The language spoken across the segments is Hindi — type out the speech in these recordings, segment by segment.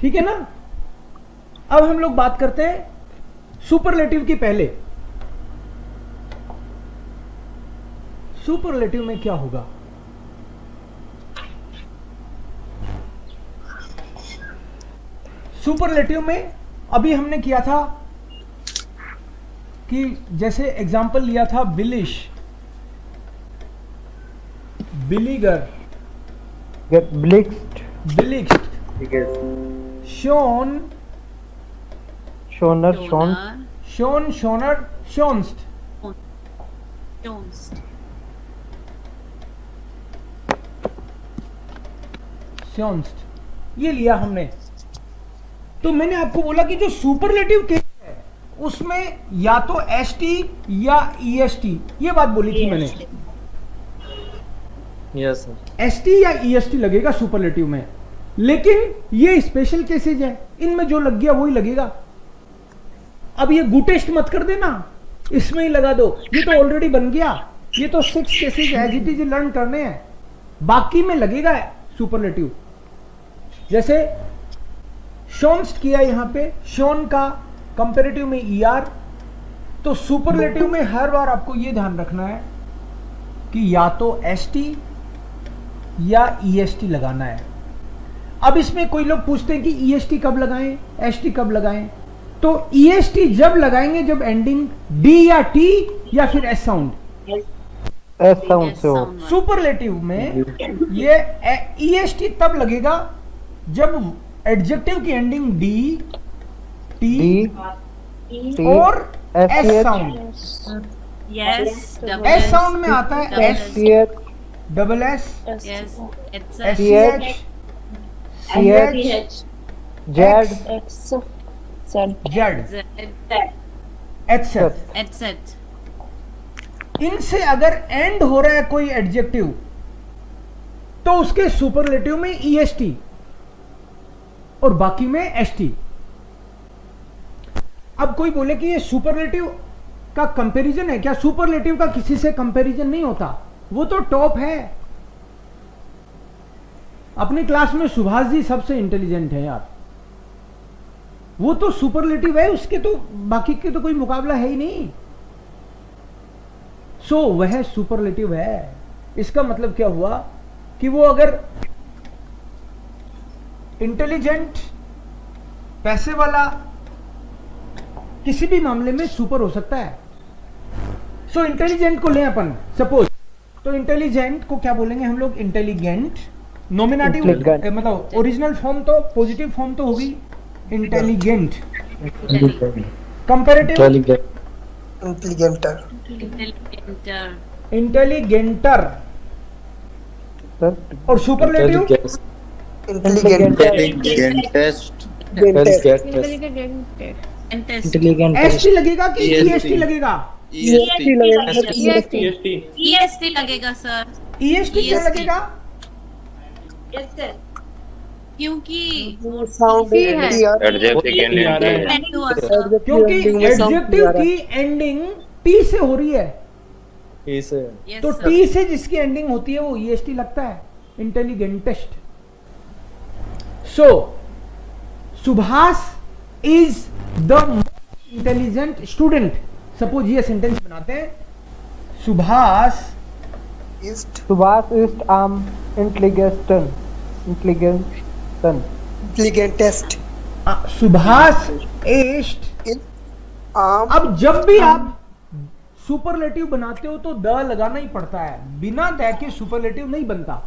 ठीक है ना। अब हम लोग बात करते हैं सुपरलेटिव की। पहले सुपरलेटिव में क्या होगा? सुपरलेटिव में अभी हमने किया था कि जैसे एग्जांपल लिया था बिलिश, बिलीगर, ब्लिक्स्ट, बिलिक्स्ट, शोन, शोनर, शोन, शोन, शोनर, शोन्स्ट, शोन्स्ट, ये लिया हमने। तो मैंने आपको बोला कि जो सुपरलेटिव केस है उसमें या तो एसटी या ईएसटी, ये बात बोली थी मैंने। Yes sir. एसटी या ईएसटी लगेगा सुपरलेटिव में, लेकिन ये स्पेशल केसेज है, इनमें जो लग गया वही लगेगा। अब ये गुटेस्ट मत कर देना, इसमें ही लगा दो, ये तो ऑलरेडी बन गया, ये तो 6 cases as it is learn करने हैं, बाकी में लगेगा सुपरलेटिव। जैसे शोन्स्ट किया यहां पे, शोन का कंपेरेटिव में ईआर, तो सुपरलेटिव में हर बार आपको ये ध्यान रखना है कि या तो एसटी या ईएसटी लगाना है। अब इसमें कोई लोग पूछते हैं कि ईएसटी कब लगाएं, एसटी कब लगाएं, तो ईएसटी जब लगाएंगे जब एंडिंग डी या टी या फिर एस साउंड, एस साउंड से हो। सुपरलेटिव में ये ईएसटी तब लगेगा जब एडजेक्टिव की एंडिंग डी, टी और एस साउंड। एस साउंड में आता है S, double S, S C H, Z, Z, इनसे अगर एंड हो रहा है कोई एडजेक्टिव तो उसके सुपरलेटिव में ईएसटी और बाकी में एसटी। अब कोई बोले कि ये सुपरलेटिव का कंपैरिजन है क्या? सुपरलेटिव का किसी से कंपैरिजन नहीं होता, वो तो टॉप है। अपनी क्लास में सुभाष जी सबसे इंटेलिजेंट है यार, वो तो सुपरलेटिव है, उसके तो बाकी के तो कोई मुकाबला है ही नहीं। सो वह सुपरलेटिव है। इसका मतलब क्या हुआ कि वो अगर इंटेलिजेंट, पैसे वाला, किसी भी मामले में सुपर हो सकता है। सो इंटेलिजेंट को लें अपन सपोज, तो इंटेलिजेंट को क्या बोलेंगे हम लोग? इंटेलिजेंट। नॉमिनेटिव मतलब ओरिजिनल फॉर्म तो पॉजिटिव फॉर्म तो होगी इंटेलिजेंट। कंपैरेटिव इंटेलिजेंटर। और सुपरलेटिव एसटी लगेगा कि ईएसटी लगेगा? ईएसटी लगेगा सर। ईएसटी क्यों लगेगा? क्योंकि क्योंकि एडजेक्टिव की एंडिंग टी से हो रही है, तो टी से जिसकी एंडिंग होती है वो ईएसटी लगता है, intelligentest. So Subhash is the most intelligent student. Suppose ये सेंटेंस बनाते हैं, Subhash is um intelligent, intelligentest. Subhash est. अब जब भी आप सुपरलेटिव बनाते हो तो द लगाना ही पड़ता है, बिना द के सुपरलेटिव नहीं बनता।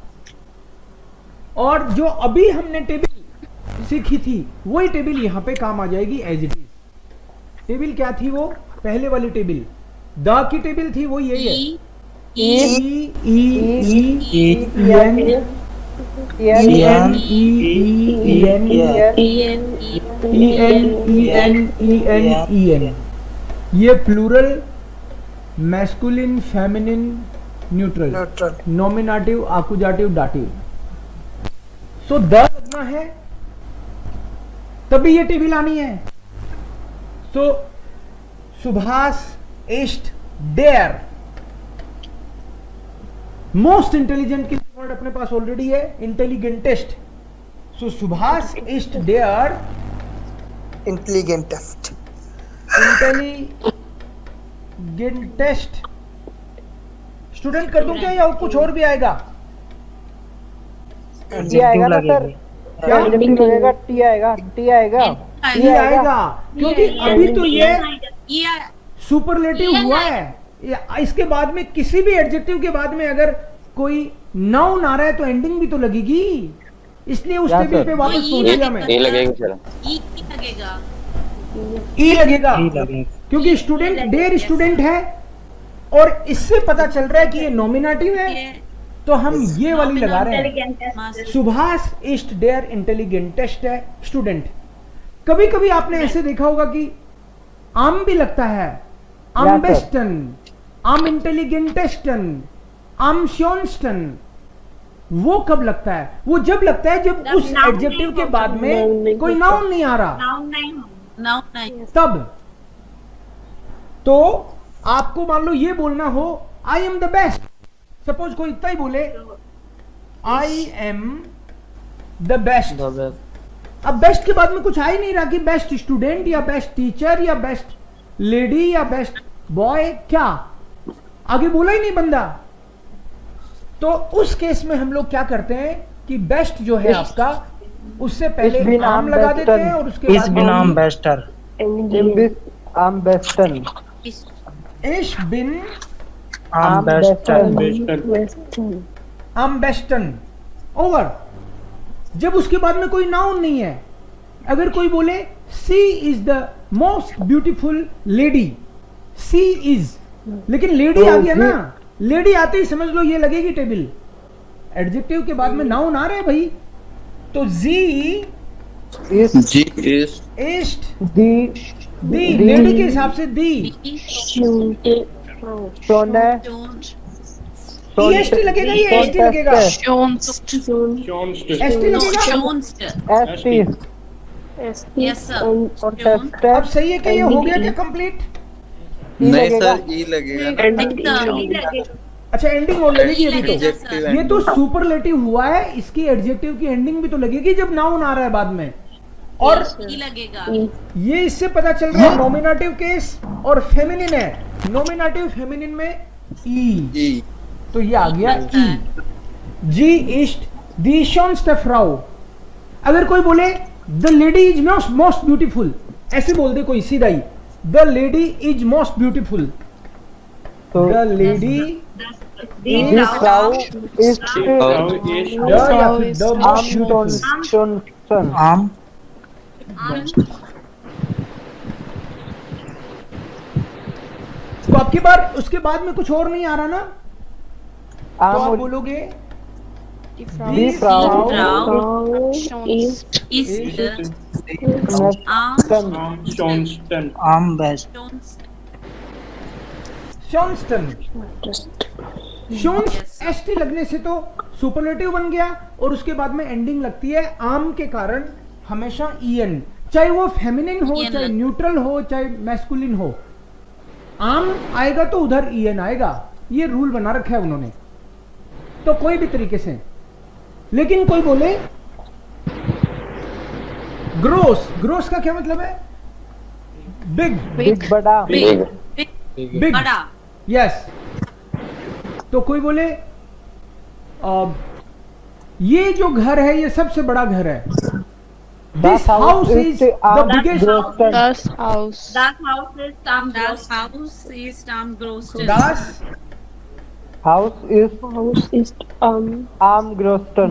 और जो अभी हमने टेबल सीखी थी वही टेबल यहां पे काम आ जाएगी एज इट इज। टेबल क्या थी? वो पहले वाली टेबल द की टेबल थी, वो यही है, ये plural, masculine, feminine, neutral, nominative, आकुजाटिव, दाटिव। सो द लगना है तभी ये टेबल आनी है। सो सुभाष एस्ट डेयर। मोस्ट इंटेलिजेंट की वर्ड अपने पास ऑलरेडी है, intelligentest. So Subhash is there Intelligentest. Intelligentest student कर दूं क्या या कुछ और भी आएगा? टी आएगा ना सर, क्या? एडजेक्टिव लगेगा, टी आएगा, टी आएगा, ये आएगा क्योंकि अभी तो ये ये सुपरलेटिव हुआ है। इसके बाद में किसी भी एडजेक्टिव के बाद में अगर कोई नाउन आ रहा है तो एंडिंग भी तो लगेगी, इसलिए उस या टेबल सर। पे वापस तो पहुंच गया मैं। ए लगेगा सर। ई लगेगा। ई लगेगा क्योंकि स्टूडेंट देयर स्टूडेंट है और इससे पता चल रहा है कि ये नॉमिनेटिव है, ये तो हम ये वाली लगा रहे हैं। मास्टर सुभाष इस्ट देयर इंटेलिजेंटेस्ट है स्टूडेंट। कभी कभी आपने ऐसे देखा होगा कि आम भी लगता है, आम सर। बेस्टन, आम इंटेलिजेंटेस्टन, आम श्योनस्टन। वो कब लगता है? वो जब लगता है जब उस एडजेक्टिव के बाद में कोई नाउन नहीं आ रहा, नाउ नहीं तब। तो आपको मान लो ये बोलना हो I am the best, suppose कोई इतना ही बोले आई एम द बेस्ट। अब बेस्ट के बाद में कुछ आ ही नहीं रहा कि बेस्ट स्टूडेंट या बेस्ट टीचर या बेस्ट लेडी या बेस्ट बॉय, क्या आगे बोला ही नहीं बंदा। तो उस केस में हम लोग क्या करते हैं कि बेस्ट जो है आपका उससे पहले इस बिन आम आम लगा देते बेस्टन। हैं और उसके इस बाद बिन आम बेस्टर। इम बिस आम बेस्टन, इश बिन आम बेस्टर। आम बेस्टन ओवर। जब उसके बाद में कोई नाउन नहीं है, अगर कोई बोले she is the most beautiful lady, she is, लेकिन लेडी आ गया ना, लेडी आते ही समझ लो ये लगेगी टेबल। एडजेक्टिव के बाद में नाउन आ रहा है भाई, तो जी इस जी इज दी दी लेडी के हिसाब से दी। सोने ईएसटी लगेगा, ये एसटी लगेगा, एसटी लगेगा। एसटी यस सर और टेस्ट अब सही है कि ये हो गया क्या कंप्लीट? नहीं सर ई लगेगा। अच्छा एंडिंग और लगेगी अभी तो। एडजेक्टिव ये तो सुपरलेटिव हुआ है, इसकी एडजेक्टिव की एंडिंग भी तो लगेगी जब नाउन आ रहा है बाद में। और ई लगेगा। ये इससे पता चल रहा है नॉमिनेटिव केस और फेमिनिन है, नॉमिनेटिव फेमिनिन में ई, ई तो ये आ गया ई। जी ईस्ट दी शॉन्स्ट फ्राउ। अगर कोई बोले the lady is most beautiful, ऐसे बोल दे कोई सीधा ही, the lady is most beautiful, तो द लेडी दिस फ्राउ इस या फिर द मोस्ट ब्यूटीफुल। शोनसन आम तो आपकी बार उसके बाद में कुछ और नहीं आ रहा ना, तो आप आम बोलोगे दी फ्राउ आम आम बेस्ट। शॉन्स्टन। शॉन्स एसटी लगने से तो सुपरलेटिव बन गया और उसके बाद में एंडिंग लगती है आम के कारण हमेशा ईएन, चाहे वो फेमिनिन हो, EN चाहे लग- न्यूट्रल हो, चाहे मैस्कुलिन हो, आम आएगा तो उधर ईएन आएगा। ये रूल बना रखा है उन्होंने, तो कोई भी तरीके से। लेकिन कोई बोले ग्रोस, ग्रोस का क्या मतलब है? बिग, बिग बड़ा बिग बिग, बड़ा यस। तो कोई बोले ये जो घर है ये सबसे बड़ा घर है, this house is the biggest, Das Haus ist am größten. Das house is आम ग्रोस्टन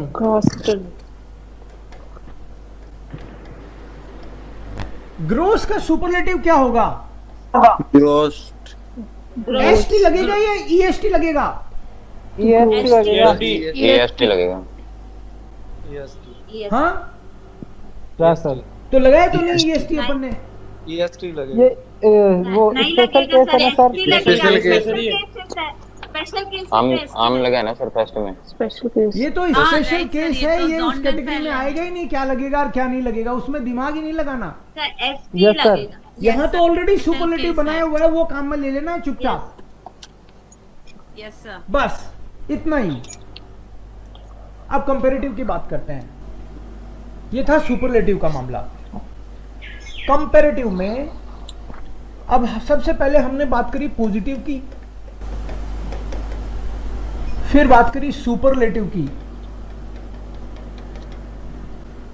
ग्रोस का सुपरलेटिव क्या होगा? ग्रोस्ट एसटी लगेगा या ईएसटी लगेगा? ईएसटी लगेगा एएसटी लगेगा। हाँ क्या सर? तो लगाया तो नहीं ईएसटी अपन ने। ईएसटी ये लगेगा। वो स्पेशल केस है ना सर? स्पेशल केस आम लगा है ना सर फर्स्ट में। ये तो हाँ, स्पेशल right, केस sir, ये है, तो ये उस zonal कैटेगरी में फैला है। आएगा ही नहीं, क्या लगेगा और क्या नहीं लगेगा, उसमें दिमाग ही नहीं लगाना। Yes sir. यहाँ तो ऑलरेडी सुपरलेटिव case बनाया है। हुआ है, वो काम में ले लेना चुपचाप, Yes sir. बस इतना ही। अब कंपैरेटिव की बात करते हैं। ये था सुपरलेटिव का मामला। कंपैरेटिव में अब सबसे पहले हमने बात करी पॉजिटिव की, फिर बात करी सुपरलेटिव की,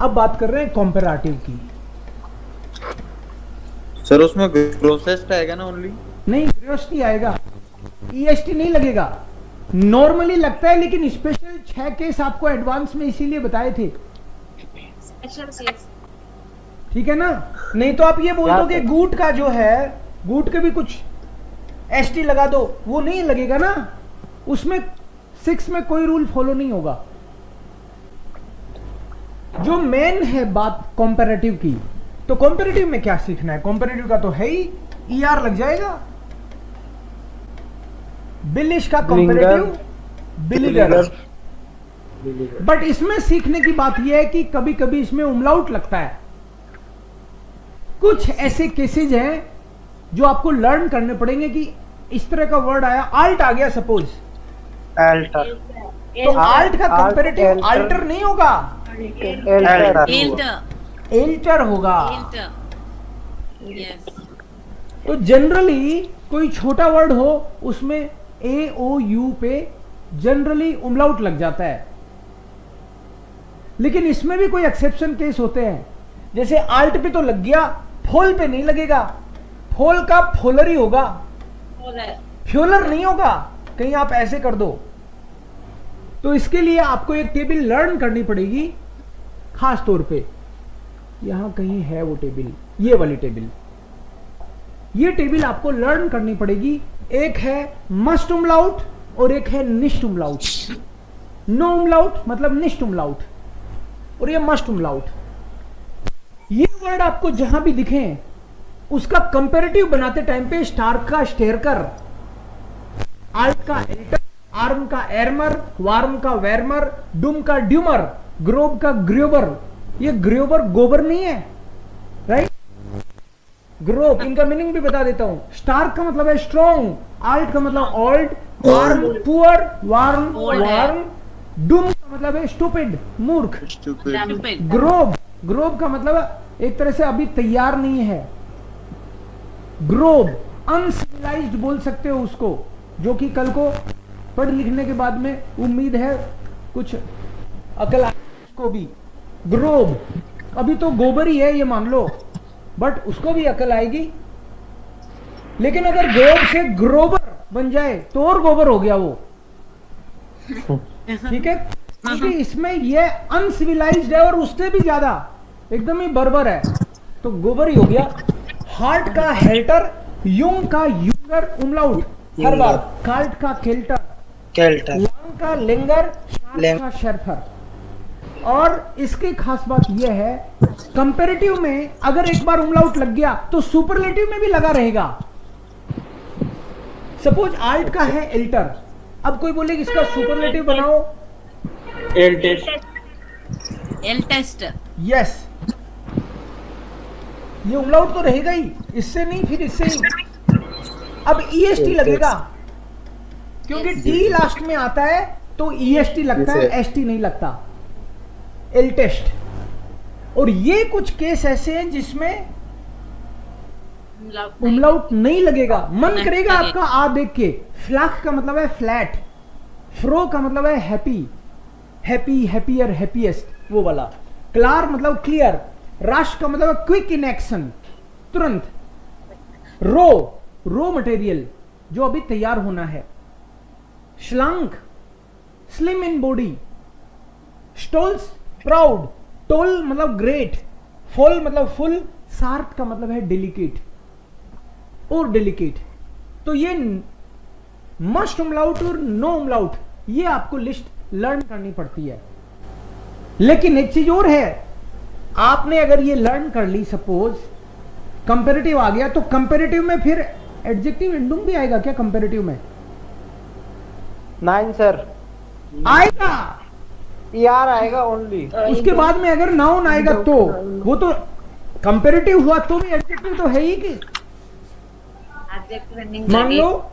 अब बात कर रहे हैं कंपैरेटिव की। सर उसमें ग्रोसेस्ट आएगा ना ओनली? नहीं, ग्रोस नहीं आएगा, ईएसटी नहीं लगेगा। नॉर्मली लगता है, लेकिन स्पेशल 6 केस आपको एडवांस में इसीलिए बताए थे, स्पेशल केस। ठीक है ना। नहीं तो आप ये बोल दो कि गूट का जो है, गूट के भी कुछ एसटी लगा दो, वो नहीं लगेगा ना, उसमें 6 में कोई रूल फॉलो नहीं होगा। जो मेन है बात कंपैरेटिव की, तो कंपैरेटिव में क्या सीखना है? कंपैरेटिव का तो है ही ईआर लग जाएगा। बिलिश का कंपैरेटिव बिलिगर। बट इसमें सीखने की बात यह है कि कभी कभी इसमें उमलाउट लगता है। कुछ ऐसे केसेज हैं जो आपको लर्न करने पड़ेंगे कि इस तरह का वर्ड आया, आल्ट आ गया सपोज, अल्टर, तो आल्ट का कंपैरेटिव अल्टर नहीं होगा, एल्टर होगा। Yes. तो जनरली कोई छोटा वर्ड हो उसमें ए ओ यू पे जनरली उमलाउट लग जाता है, लेकिन इसमें भी कोई एक्सेप्शन केस होते हैं। जैसे आल्ट पे तो लग गया, फोल पे नहीं लगेगा, फोल का फोलर ही होगा, फ्यूलर नहीं होगा, कहीं आप ऐसे कर दो। तो इसके लिए आपको एक टेबल लर्न करनी पड़ेगी, खास तौर पे यहां कहीं है वो टेबल, ये वाली टेबल, ये टेबल आपको लर्न करनी पड़ेगी। एक है मस्ट उमलाउट और एक है निश्ट उमलाउट। नो उमलाउट मतलब निश्ट उमलाउट, और ये मस्ट उमलाउट। ये वर्ड आपको जहां भी दिखे उसका कंपैरेटिव बनाते टाइम पे स्टार का स्टेरकर, आल्ट का एल्टर, आर्म का एर्मर, वार्म का वेरमर, डुम का ड्यूमर, ग्रोब का ग्रोबर। ये ग्रोबर गोबर नहीं है, राइट? ग्रोब, इनका मीनिंग भी बता देता हूं। स्टार का मतलब है स्ट्रॉन्ग, आल्ट का मतलब old, warm poor, warm warm, डुम का मतलब है स्टूपिड मूर्ख, ग्रोब, ग्रोब का मतलब एक तरह से अभी तैयार नहीं है। ग्रोब अनसिविलाइज्ड बोल सकते हो उसको, जो कि कल को पढ़ लिखने के बाद में उम्मीद है कुछ अकल आए उसको भी। ग्रोब अभी तो गोबर ही है ये मान लो, बट उसको भी अकल आएगी। लेकिन अगर ग्रोब से ग्रोबर बन जाए तो और गोबर हो गया वो, ठीक है? क्योंकि इसमें ये अनसिविलाइज्ड है और उससे भी ज्यादा एकदम ही बर्बर है, तो गोबर ही हो गया। हार्ट का हेल्टर, यूंग का यूंगर उमलाउट हर बार, काल्ट का केल्टर, केल्टर, लांग का लेंगर, शार्प का शर्फर। और इसकी खास बात यह है, कंपैरेटिव में अगर एक बार उमलाउट लग गया तो सुपरलेटिव में भी लगा रहेगा। सपोज आल्ट का है एल्टर, अब कोई बोले कि इसका सुपरलेटिव बनाओ, एल टेस्ट, एल टेस्ट, यस, ये उमलाउट तो रहेगा ही, इससे नहीं फिर इससे ही। अब ईएसटी लगेगा, क्योंकि टी लास्ट में आता है तो ईएसटी लगता है, एसटी नहीं लगता, एल टेस्ट। और ये कुछ केस ऐसे हैं जिसमें उमलाउट नहीं लगेगा। मन करेगा आपका आ देख के। फ्लैक का मतलब है फ्लैट, फ्रो का मतलब है हैप्पी, हैप्पी, हैप्पियर, हैप्पीएस्ट, वो वाला। क्लार मतलब क्लियर, रश का मतलब है क्विक इन एक्शन, तुरंत। रो, रो मटेरियल जो अभी तैयार होना है। श्लांक, स्लिम इन बॉडी। स्टोल्स, प्राउड। टोल मतलब ग्रेट, फुल मतलब फुल, शार्प का मतलब है डेलिकेट और डेलिकेट। तो ये मस्ट उमलाउट और नो उमलाउट, ये आपको लिस्ट लर्न करनी पड़ती है। लेकिन एक चीज और है, आपने अगर ये लर्न कर ली, सपोज कंपैरेटिव आ गया, तो कंपैरेटिव में फिर एडजेक्टिव इंडुम भी आएगा क्या कंपैरेटिव में? 9 सर, आएगा, ER आएगा ओनली। उसके बाद में अगर नाउन आएगा तो वो तो कंपैरेटिव हुआ, तो भी एडजेक्टिव तो है ही कि। मान लो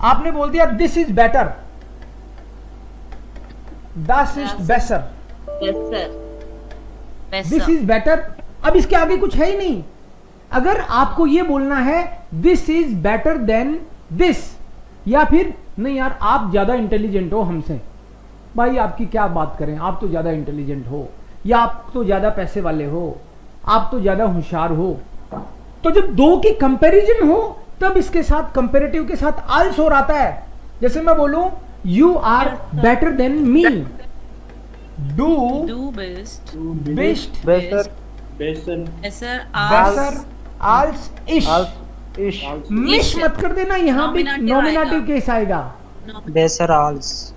आपने बोल दिया दिस इज बेटर, दस इज बेसर, दिस Besser. Is better. अब इसके आगे कुछ है ही नहीं। अगर आपको ये बोलना है this is better than this, या फिर नहीं यार आप ज्यादा इंटेलिजेंट हो हमसे, भाई आपकी क्या बात करें, आप तो ज्यादा इंटेलिजेंट हो, या आप तो ज्यादा पैसे वाले हो, आप तो ज्यादा होशियार हो, तो जब दो की कंपैरिजन हो तब इसके साथ कंपैरेटिव के साथ आल्स और आता है। जैसे मैं बोलूं you are better than me, डू Do best. बेस्ट, बेसर Besser. बेसर, Als. आल्स, इश। आल्स इश मिश इश। मत कर देना, यहां भी Nominative नॉमिनेटिव आएगा। केस आएगा। No. बेसर आल्स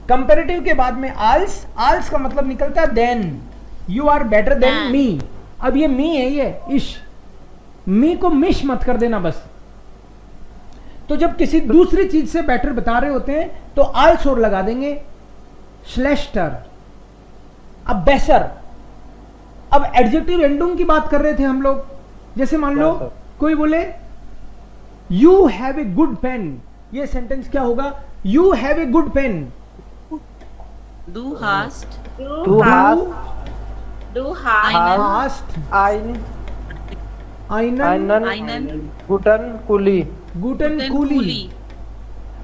कंपैरेटिव के बाद में आल्स, आल्स का मतलब निकलता है than, you are better than Than. Me. अब ये मी है, ये इश, मी को मिश मत कर देना बस। तो जब किसी दूसरी चीज से बेटर बता रहे होते हैं तो आल्स और लगा देंगे, श्लेष्टर। अब बेसर, अब एडजेक्टिव एंडुम की बात कर रहे थे हम लोग। जैसे मान लो बेसर। कोई बोले you have a good pen, ये सेंटेंस क्या होगा? You have a good pen. Du hast. Du hast Du hast Einen. Hast ein einen Einen. guten Kuli guten Guten Kuli। Kuli.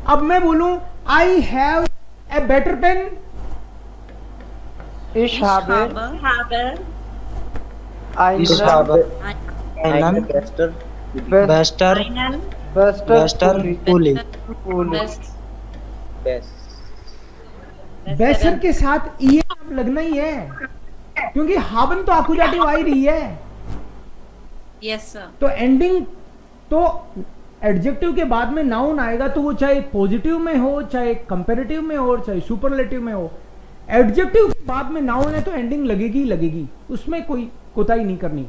अब मैं बोलूं I have a better pen, ich habe habe einen बेस्टर bester einen bester Kuli best best बेसर के साथ ई अब लगना ही है, क्योंकि हाबन तो आकुजाटिव आ ही रही है। Yes, sir. तो एंडिंग, तो एडजेक्टिव के बाद में नाउन आएगा तो वो चाहे पॉजिटिव में हो, चाहे कंपैरेटिव में हो, चाहे सुपरलेटिव में हो, एडजेक्टिव के बाद में नाउन है तो एंडिंग लगेगी ही लगेगी, उसमें कोई कोताही नहीं करनी।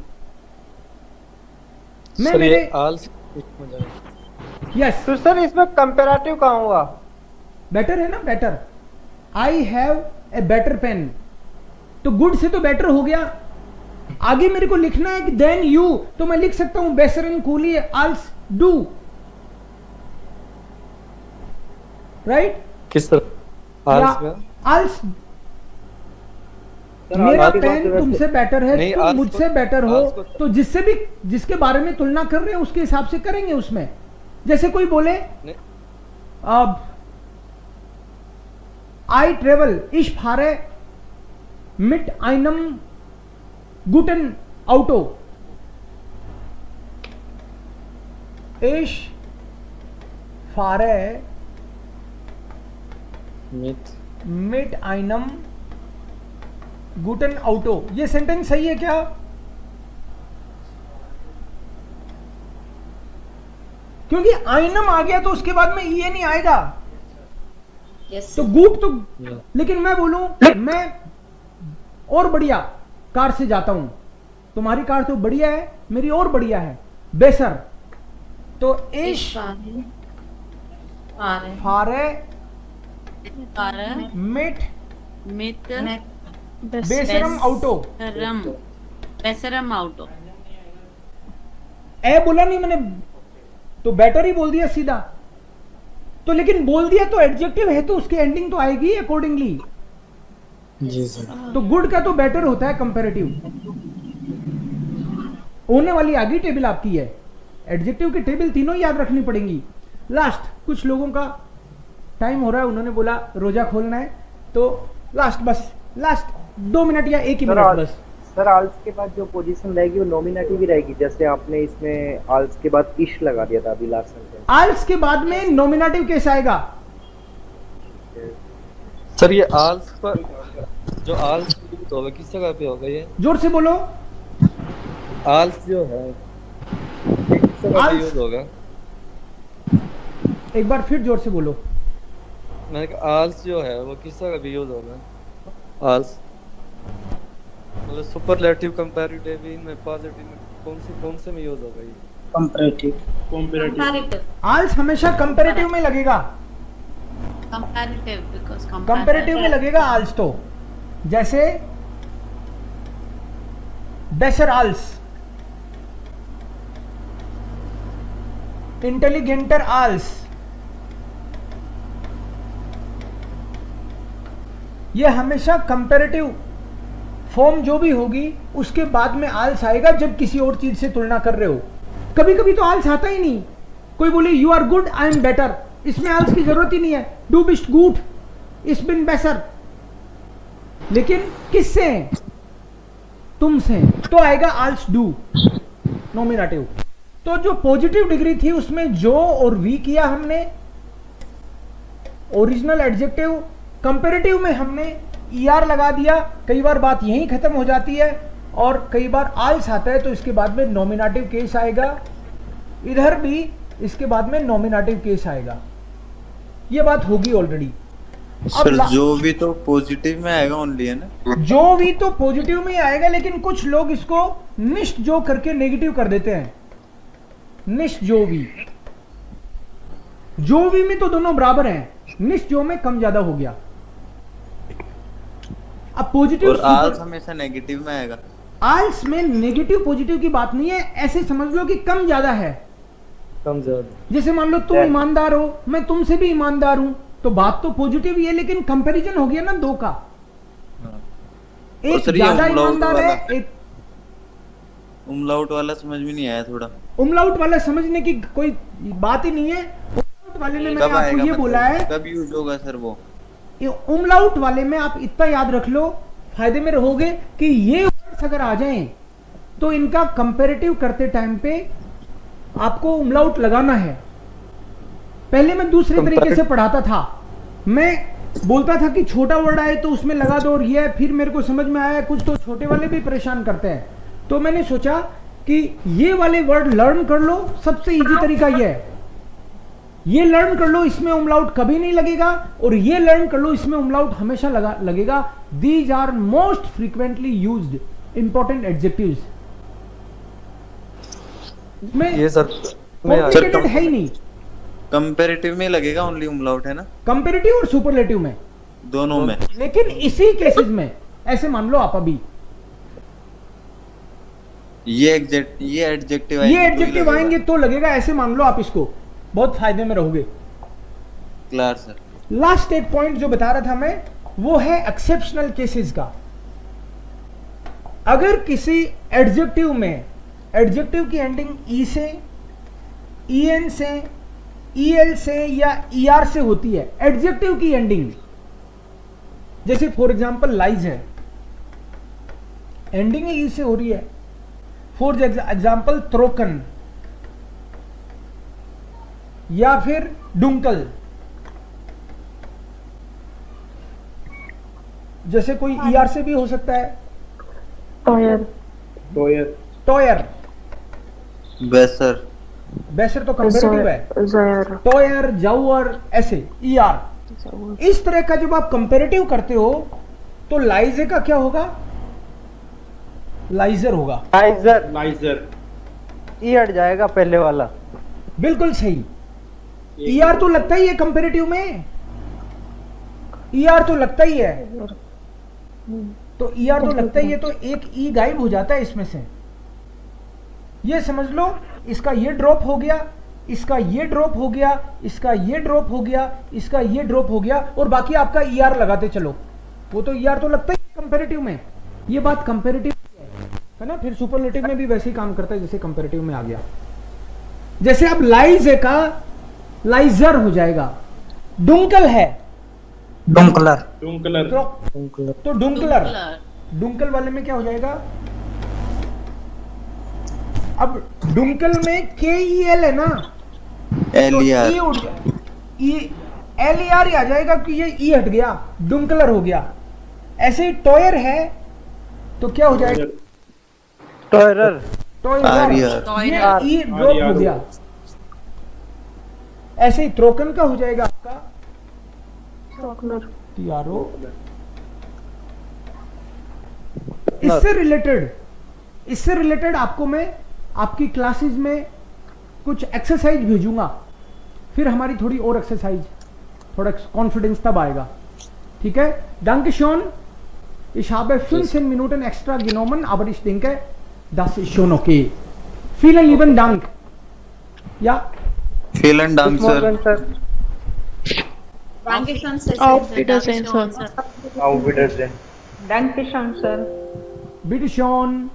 मैं सर, मेरे ये आल्स हो जाएगा। यस, तो सर इसमें कंपैरेटिव कहाँ हुआ? बेटर है ना, better. I have a better pen, तो गुड से तो बेटर हो गया। आगे मेरे को लिखना है कि देन यू, तो मैं लिख सकता हूं बेसर एंड कूली आल्स डू, राइट? किस तरह आल्स में? आल्स, सर, मेरा आल्स की बात पेन तो वैसे- तुमसे बेटर है, नहीं, तुम आल्स मुझसे को- बेटर हो, आल्स को- तो जिससे भी जिसके बारे में तुलना कर रहे हैं उसके हिसाब से करेंगे उसमें। जैसे कोई बोले नहीं। अब आई ट्रेवल, इश फारे मिट आइनम गुटन आउटो, इश फारे मिट आइनम गुटन आउटो, ये सेंटेंस सही है क्या? क्योंकि आइनम आ गया तो उसके बाद में ये नहीं आएगा, yes तो गुट तो, लेकिन मैं बोलूं मैं और बढ़िया कार से जाता हूं, तुम्हारी कार तो बढ़िया है, मेरी और बढ़िया है, बेसर। तो इश fahre फारे Fahre मिट mit बेसरम आउटो। besserem Auto. ए बोला नहीं मैंने, तो बेटर ही बोल दिया सीधा। तो लेकिन बोल दिया तो एडजेक्टिव है तो उसकी एंडिंग तो आएगी अकॉर्डिंगली। जी सर। तो गुड का तो बेटर होता है कंपैरेटिव। होने वाली आगे टेबल आपकी है, एडजेक्टिव की टेबल तीनों याद रखनी पड़ेंगी। लास्ट, कुछ लोगों का टाइम हो रहा है, उन्होंने बोला रोजा खोलना है, तो लास्ट, बस लास्ट 2 मिनट या 1 ही मिनट बस। सर आल्स के बाद जो पोजीशन रहेगी वो नॉमिनेटिव भी रहेगी, जैसे आपने इसमें आल्स के बाद इश लगा दिया था अभी लास्ट सेंटेंस। आल्स के बाद में नॉमिनेटिव केस आएगा। सर ये आल्स पर जो आल्स तो होगा किस जगह पे होगा ये? जोर से बोलो। आल्स जो है ये किस जगह पे आल्स? यूज होगा? एक बार फिर जोर से बोलो। मैंने कहा आल्स जो है वो किस जगह पे यूज होगा? आल्स मतलब सुपरलेटिव, कंपैरेटिव, इनमें पॉजिटिव में कौन से में यूज होगा ये? कंपैरेटिव comparative आल्स हमेशा कंपैरेटिव में लगेगा, Comparative because कंपैरेटिव में लगेगा आल्स। तो जैसे बेसर आल्स, इंटेलिजेंटर आल्स, ये हमेशा कंपैरेटिव फॉर्म जो भी होगी उसके बाद में आल्स आएगा जब किसी और चीज से तुलना कर रहे हो। कभी कभी तो आल्स आता ही नहीं, कोई बोले you are good I am better, इसमें आल्स की जरूरत ही नहीं है। डू बिस्ट गुड, इस बिन बेसर, लेकिन किससे? तुमसे, तो आएगा आल्स डू नॉमिनेटिव। तो जो पॉजिटिव डिग्री थी उसमें जो और वी किया हमने, ओरिजिनल एडजेक्टिव। कंपैरेटिव में हमने ER लगा दिया। कई बार बात यहीं खत्म हो जाती है और कई बार आल्स आता है तो इसके बाद में नॉमिनेटिव केस आएगा। इधर भी इसके बाद में नॉमिनेटिव केस आएगा। ये बात होगी ऑलरेडी। सर जो भी तो पॉजिटिव में आएगा ओनली, है ना? जो भी तो पॉजिटिव में ही आएगा, लेकिन कुछ लोग इसको निष्ठ जो करके नेगेटिव कर देते हैं। निष्ठ जो भी में तो दोनों बराबर हैं, निष्ठ जो में कम ज्यादा हो गया। अब पॉजिटिव और आल्स हमेशा नेगेटिव में आएगा। आल्स में नेगेटिव पॉजिटिव की बात नहीं है, ऐसे समझ लो कि कम ज्यादा है। कम ज्यादा। जैसे मान लो तुम ईमानदार हो, मैं तुमसे भी ईमानदार हूं, तो बात तो पॉजिटिव ही है, लेकिन कंपैरिजन हो गया ना दो का। एक सर, ये ज्यादा umlaut ईमानदार है, वाला- एक उमलाउट वाला समझ में नहीं आया थोड़ा। उमलाउट वाला समझने की कोई बात ही नहीं है। उमलाउट वाले में मैंने कब आएगा आपको ये मतलब? बोला है, कब यूज होगा सर वो? ये उमलाउट वाले में आप इतना याद रख लो, फायदे में रहोगे कि ये वर्ड्स अगर आ जाएं तो इनका कंपैरेटिव करते टाइम पे आपको उमलाउट लगाना है। पहले मैं दूसरे तरीके से पढ़ाता था, मैं बोलता था कि छोटा वर्ड आए तो उसमें लगा दो और ये है। फिर मेरे को समझ में आया कुछ तो छोटे वाले भी परेशान करते हैं, तो मैंने सोचा कि ये वाले वर्ड लर्न कर लो। सबसे इजी तरीका ये है, ये लर्न कर लो, इसमें उमलाउट कभी नहीं लगेगा, और ये लर्न कर लो, इसमें उमलाउट हमेशा लगेगा। These are most frequently used important adjectives. में ये सर कॉम्प्लिकेटेड है ही नहीं। कंपैरेटिव में लगेगा ओनली उमलाउट, है ना? कंपैरेटिव और सुपरलेटिव में, दोनों में। लेकिन इसी केसेस में ऐसे मान लो आप अभी ये एडजेक्टिव एडजेक्टिव आएंगे तो लगेगा, ऐसे मान लो आप इसको, बहुत फायदे में रहोगे। Clear sir. लास्ट एक पॉइंट जो बता रहा था मैं, वो है एक्सेप्शनल केसेस का। अगर किसी एडजेक्टिव में, एडजेक्टिव की एंडिंग ई से, en से, el से या er से होती है, एडजेक्टिव की एंडिंग, जैसे फॉर एग्जांपल लाइज है, एंडिंग ई से हो रही है। फॉर एग्जांपल त्रोकन या फिर डुंकल, जैसे कोई ER से भी हो सकता है। टॉयर, बेसर, बेसर तो कंपैरेटिव है। टॉयर, जाउअर, ऐसे ER। इस तरह का जब आप कंपैरेटिव करते हो तो लाइजे का क्या होगा? लाइजर होगा। लाइजर ई हट जाएगा पहले वाला। बिल्कुल सही। ER तो लगता ही है कंपैरेटिव में, ER तो लगता ही है, तो ER तो लगता ही है, तो एक E गायब हो जाता है इसमें से। ये समझ लो, इसका ये ड्रॉप हो गया, इसका ये ड्रॉप हो गया, इसका ये ड्रॉप हो गया, इसका ये ड्रॉप हो गया, और बाकी आपका ER लगाते चलो। वो तो ER तो लगता ही है कंपैरेटिव में। ये बात कंपैरेटिव है ना। फिर सुपरलेटिव में भी वैसे ही काम करता है जैसे कंपैरेटिव में आ गया। जैसे अब लाइज का लाइजर हो जाएगा। डुंकल है, डुंकलर। तो डुंकलर, डुंकल वाले में क्या हो जाएगा? अब डुंकल में KEL है ना, LER, LER ही आ जाएगा कि ये E हट गया, डुंकलर हो गया। ऐसे ही टॉयर है तो क्या हो जाएगा? टॉयरर, RER, ये E ड्रॉप हो गया। ऐसे ही त्रोकन का हो जाएगा आपका TRO। इससे रिलेटेड आपको मैं आपकी क्लासेस में कुछ एक्सरसाइज भेजूंगा, फिर हमारी थोड़ी और एक्सरसाइज, थोड़ा कॉन्फिडेंस तब आएगा। ठीक है? Danke schön. Ich habe 15 Minuten extra genommen, aber ich denke, das ist schon okay. Vielen lieben Dank. Ja. Vielen Dank sir. Danke schön, Sir. Auf Wiedersehen, Sir. Auf Wiedersehen. Danke schön, Sir. बिटशॉन